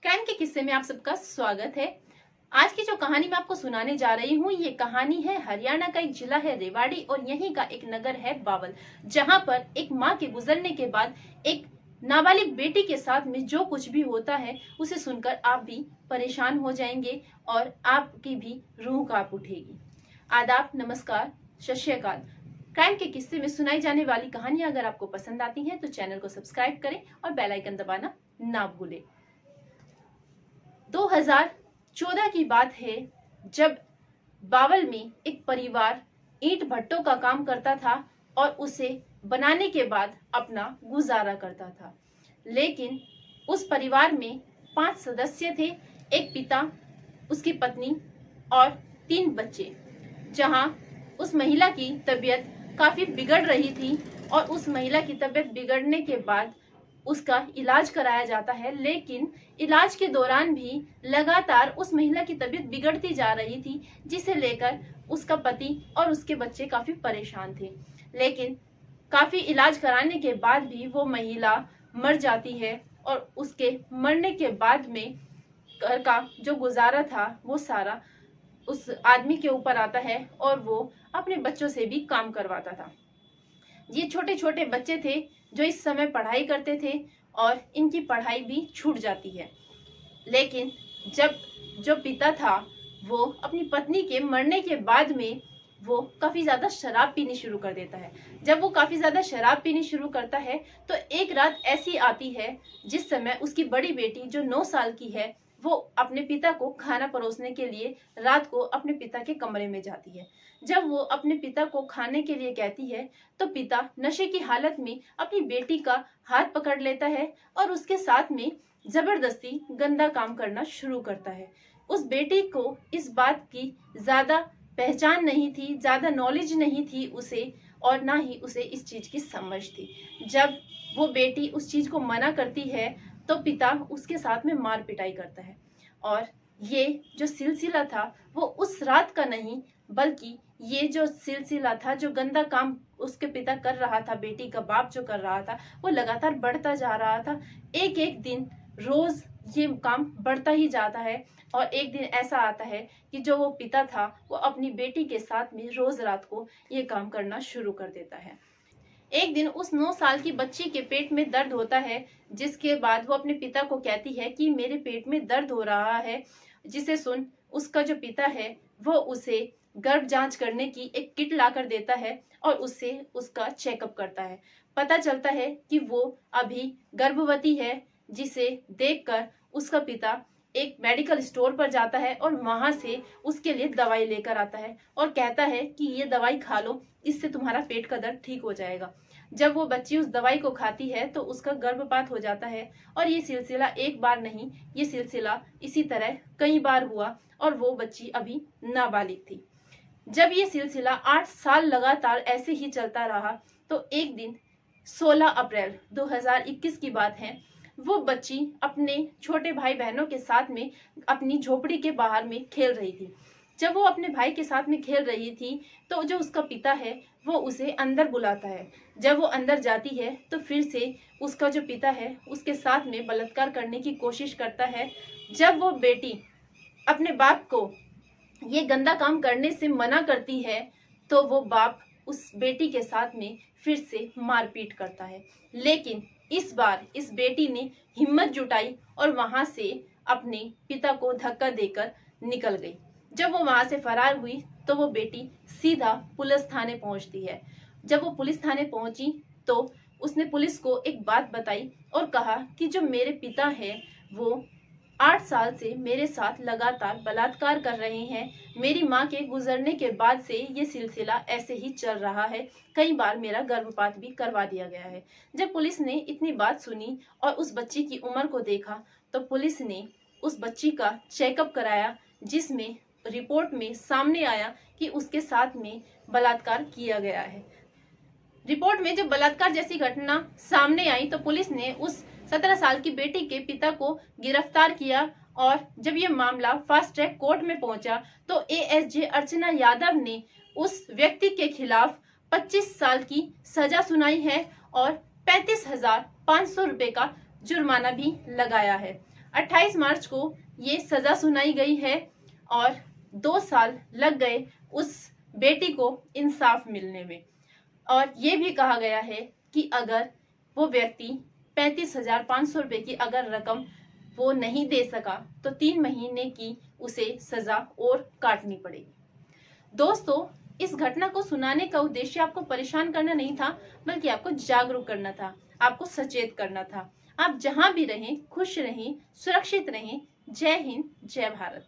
Crime के किस्से में आप सबका स्वागत है। आज की जो कहानी मैं आपको सुनाने जा रही हूँ, ये कहानी है हरियाणा का एक जिला है रेवाड़ी और यहीं का एक नगर है बावल, जहाँ पर एक माँ के गुजरने के बाद एक नाबालिग बेटी के साथ में जो कुछ भी होता है उसे सुनकर आप भी परेशान हो जाएंगे और आपकी भी रूह कांप उठेगी। आदाब, नमस्कार, सत श्री अकाल। क्राइम के किस्से में सुनाई जाने वाली कहानियां अगर आपको पसंद आती हैं तो चैनल को सब्सक्राइब करें और बेल आइकन दबाना ना भूलें। 2014 की बात है, जब बावल में एक परिवार ईंट भट्टों का काम करता था और उसे बनाने के बाद अपना गुजारा करता था। लेकिन उस परिवार में 5 सदस्य थे, एक पिता, उसकी पत्नी और 3 बच्चे। जहां उस महिला की तबीयत काफी बिगड़ रही थी और उस महिला की तबीयत बिगड़ने के बाद उसका इलाज कराया जाता है, लेकिन इलाज के दौरान भी लगातार उस महिला की तबीयत बिगड़ती जा रही थी, जिसे लेकर उसका पति और उसके बच्चे काफी परेशान थे। लेकिन काफी इलाज कराने के बाद भी वो महिला मर जाती है और उसके मरने के बाद में घर का जो गुजारा था वो सारा उस आदमी के ऊपर आता है और वो अपने बच्चों से भी काम करवाता था। ये छोटे छोटे बच्चे थे जो इस समय पढ़ाई करते थे और इनकी पढ़ाई भी छूट जाती है। लेकिन जब जो पिता था वो अपनी पत्नी के मरने के बाद में वो काफी ज्यादा शराब पीनी शुरू कर देता है। जब वो काफी ज्यादा शराब पीनी शुरू करता है तो एक रात ऐसी आती है जिस समय उसकी बड़ी बेटी जो 9 साल की है वो अपने पिता को खाना परोसने के लिए रात को अपने पिता के कमरे में जाती है। जब वो अपने पिता को खाने के लिए कहती है तो पिता नशे की हालत में अपनी बेटी का हाथ पकड़ लेता है और उसके साथ में जबरदस्ती गंदा काम करना शुरू करता है। उस बेटी को इस बात की ज्यादा पहचान नहीं थी, ज्यादा नॉलेज नहीं थी उसे, और ना ही उसे इस चीज की समझ थी। जब वो बेटी उस चीज को मना करती है तो पिता उसके साथ में मार पिटाई करता है। और ये जो सिलसिला था वो उस रात का नहीं, बल्कि ये जो सिलसिला था, जो गंदा काम उसके पिता कर रहा था, बेटी का बाप जो कर रहा था, वो लगातार बढ़ता जा रहा था। एक एक दिन रोज ये काम बढ़ता ही जाता है और एक दिन ऐसा आता है कि जो वो पिता था वो अपनी बेटी के साथ में रोज रात को ये काम करना शुरू कर देता है। एक दिन उस 9 साल की बच्ची के पेट में दर्द होता है, जिसके बाद वो अपने पिता को कहती है कि मेरे पेट में दर्द हो रहा है। जिसे सुन उसका जो पिता है वो उसे गर्भ जांच करने की एक किट ला कर देता है और उससे उसका चेकअप करता है। पता चलता है कि वो अभी गर्भवती है, जिसे देखकर उसका पिता एक मेडिकल स्टोर पर जाता है और वहां से उसके लिए दवाई लेकर आता है और कहता है कि ये दवाई खा लो, इससे तुम्हारा पेट का दर्द ठीक हो जाएगा। जब वो बच्ची उस दवाई को खाती है तो उसका गर्भपात हो जाता है और ये सिलसिला एक बार नहीं, ये सिलसिला इसी तरह कई बार हुआ और वो बच्ची अभी नाबालिग थी। जब ये सिलसिला 8 साल लगातार ऐसे ही चलता रहा तो एक दिन 16 अप्रैल 2021 की बात है, वो बच्ची अपने छोटे भाई बहनों के साथ में अपनी झोपड़ी के बाहर में खेल रही थी। जब वो अपने भाई के साथ में खेल रही थी तो जो उसका पिता है वो उसे अंदर बुलाता है। जब वो अंदर जाती है तो फिर से उसका जो पिता है उसके साथ में बलात्कार करने की कोशिश करता है। जब वो बेटी अपने बाप को ये गंदा काम करने से मना करती है तो वो बाप उस बेटी के साथ में फिर से मारपीट करता है। लेकिन इस बार इस बेटी ने हिम्मत जुटाई और वहां से अपने पिता को धक्का देकर निकल गई। जब वो वहां से फरार हुई तो वो बेटी सीधा पुलिस थाने पहुंचती है। जब वो पुलिस थाने पहुंची तो उसने पुलिस को एक बात बताई और कहा कि जो मेरे पिता है वो 8 साल से मेरे साथ लगातार बलात्कार कर रहे हैं। मेरी माँ के गुजरने के बाद से ये सिलसिला ऐसे ही चल रहा है, कई बार मेरा गर्भपात भी करवा दिया गया है। जब पुलिस ने इतनी बात सुनी और उस बच्ची की उम्र को देखा तो पुलिस ने उस बच्ची का चेकअप कराया, जिसमें रिपोर्ट में सामने आया कि उसके साथ में बलात्कार किया गया है। रिपोर्ट में जब बलात्कार जैसी घटना सामने आई तो पुलिस ने उस 17 साल की बेटी के पिता को गिरफ्तार किया और जब ये मामला फास्ट ट्रैक कोर्ट में पहुंचा तो एएसजे अर्चना यादव ने उस व्यक्ति के खिलाफ 25 साल की सजा सुनाई है और 35,500 रुपए का जुर्माना भी लगाया है। 28 मार्च को ये सजा सुनाई गई है और 2 साल लग गए उस बेटी को इंसाफ मिलने में। और ये भी कहा गया है कि अगर वो व्यक्ति 35,500 रुपए की अगर रकम वो नहीं दे सका तो 3 महीने की उसे सजा और काटनी पड़ेगी। दोस्तों, इस घटना को सुनाने का उद्देश्य आपको परेशान करना नहीं था, बल्कि आपको जागरूक करना था, आपको सचेत करना था। आप जहां भी रहें खुश रहें, सुरक्षित रहें। जय हिंद, जय भारत।